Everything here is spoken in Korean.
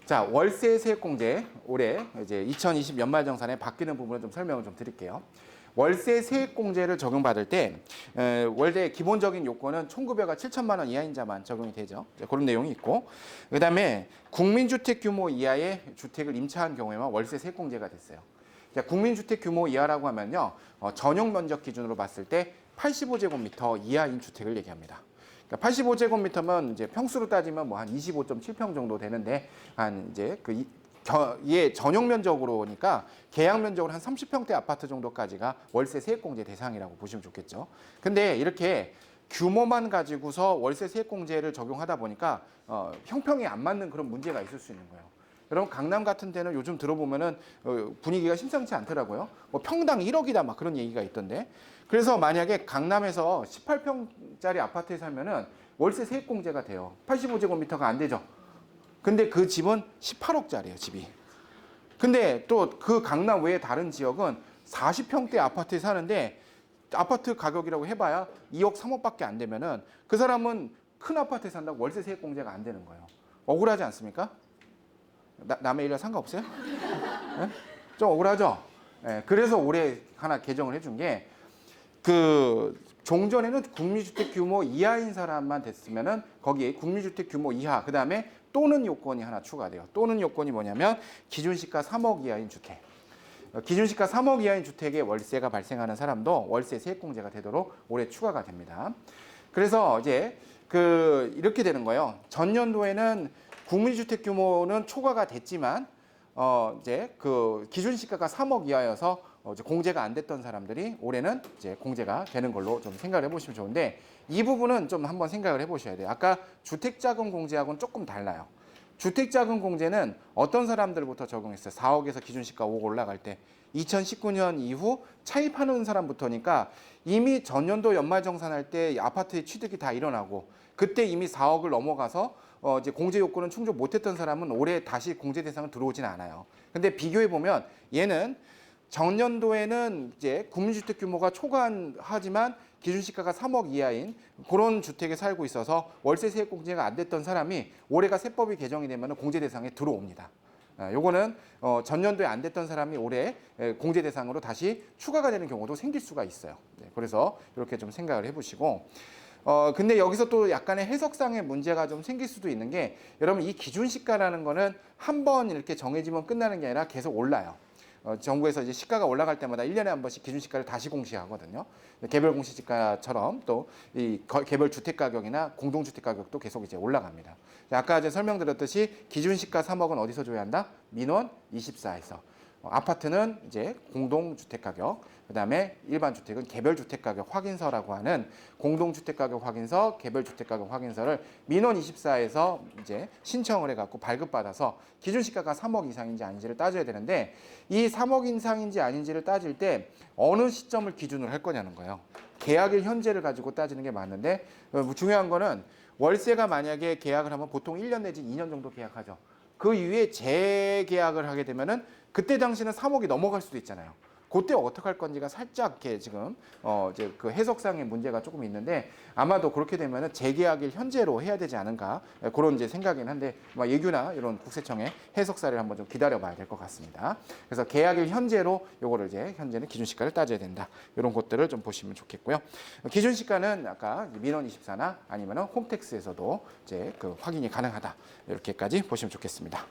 자, 월세 세액공제 올해 이제 2020 연말정산에 바뀌는 부분을 좀 설명을 좀 드릴게요. 월세 세액공제를 적용받을 때 원래 기본적인 요건은 총급여가 7천만 원 이하인 자만 적용이 되죠. 그런 내용이 있고, 그다음에 국민주택 규모 이하의 주택을 임차한 경우에만 월세 세액공제가 됐어요. 국민주택 규모 이하라고 하면요, 전용 면적 기준으로 봤을 때 85제곱미터 이하인 주택을 얘기합니다. 85제곱미터면 이제 평수로 따지면 뭐 한 25.7평 정도 되는데, 한 이제 예, 전용 면적으로니까 계약 면적으로 한 30평대 아파트 정도까지가 월세 세액공제 대상이라고 보시면 좋겠죠. 근데 이렇게 규모만 가지고서 월세 세액공제를 적용하다 보니까 형평이 안 맞는 그런 문제가 있을 수 있는 거예요. 여러분, 강남 같은 데는 요즘 들어보면은 분위기가 심상치 않더라고요. 뭐 평당 1억이다 막 그런 얘기가 있던데. 그래서 만약에 강남에서 18평짜리 아파트에 살면은 월세 세액공제가 돼요. 85제곱미터가 안 되죠. 근데 그 집은 18억짜리예요, 집이. 근데 또 그 강남 외에 다른 지역은 40평대 아파트에 사는데 아파트 가격이라고 해봐야 2억, 3억밖에 안 되면은 그 사람은 큰 아파트에 산다고 월세 세액공제가 안 되는 거예요. 억울하지 않습니까? 남의 일이라 상관없어요? 네? 좀 억울하죠? 네, 그래서 올해 하나 개정을 해준 게, 종전에는 국민주택 규모 이하인 사람만 됐으면은 거기에 국민주택 규모 이하, 그 다음에 또는 요건이 하나 추가돼요. 또는 요건이 뭐냐면 기준시가 3억 이하인 주택. 기준시가 3억 이하인 주택에 월세가 발생하는 사람도 월세 세액공제가 되도록 올해 추가가 됩니다. 그래서 이제 이렇게 되는 거예요. 전년도에는 국민주택 규모는 초과가 됐지만 이제 기준시가가 3억 이하여서 이제 공제가 안 됐던 사람들이 올해는 이제 공제가 되는 걸로 좀 생각을 해보시면 좋은데, 이 부분은 좀 한번 생각을 해보셔야 돼요. 아까 주택자금 공제하고는 조금 달라요. 주택자금 공제는 어떤 사람들부터 적용했어요? 4억에서 기준시가 5억 올라갈 때 2019년 이후 차입하는 사람부터니까 이미 전년도 연말정산할 때 아파트의 취득이 다 일어나고 그때 이미 4억을 넘어가서 이제 공제 요건은 충족 못했던 사람은 올해 다시 공제 대상은 들어오진 않아요. 근데 비교해 보면 얘는 전년도에는 이제 국민주택 규모가 초과하지만 기준시가가 3억 이하인 그런 주택에 살고 있어서 월세 세액 공제가 안 됐던 사람이 올해가 세법이 개정이 되면 공제 대상에 들어옵니다. 요거는 전년도에 안 됐던 사람이 올해 공제 대상으로 다시 추가가 되는 경우도 생길 수가 있어요. 그래서 이렇게 좀 생각을 해보시고, 근데 여기서 또 약간의 해석상의 문제가 좀 생길 수도 있는 게, 여러분 이 기준시가라는 거는 한 번 이렇게 정해지면 끝나는 게 아니라 계속 올라요. 정부에서 이제 시가가 올라갈 때마다 1년에 한 번씩 기준시가를 다시 공시하거든요. 개별 공시지가처럼 또 이 개별 주택 가격이나 공동주택 가격도 계속 이제 올라갑니다. 아까 이제 설명드렸듯이 기준시가 3억은 어디서 줘야 한다? 민원 24에서. 아파트는 이제 공동주택가격, 그 다음에 일반 주택은 개별주택가격 확인서라고 하는 공동주택가격 확인서, 개별주택가격 확인서를 민원 24에서 이제 신청을 해갖고 발급받아서 기준시가가 3억 이상인지 아닌지를 따져야 되는데, 이 3억 이상인지 아닌지를 따질 때 어느 시점을 기준으로 할 거냐는 거예요. 계약일 현재를 가지고 따지는 게 맞는데, 중요한 거는 월세가 만약에 계약을 하면 보통 1년 내지 2년 정도 계약하죠. 그 이후에 재계약을 하게 되면은 그때 당시는 3억이 넘어갈 수도 있잖아요. 그때 어떻게 할 건지가 살짝 이렇게 지금 이제 해석상의 문제가 조금 있는데, 아마도 그렇게 되면은 재계약일 현재로 해야 되지 않은가, 그런 이제 생각이긴 한데 예규나 이런 국세청의 해석사를 한번 좀 기다려봐야 될 것 같습니다. 그래서 계약일 현재로 요거를 이제 현재는 기준시가를 따져야 된다. 이런 것들을 좀 보시면 좋겠고요. 기준시가는 아까 민원 24나 아니면은 홈택스에서도 이제 확인이 가능하다. 이렇게까지 보시면 좋겠습니다.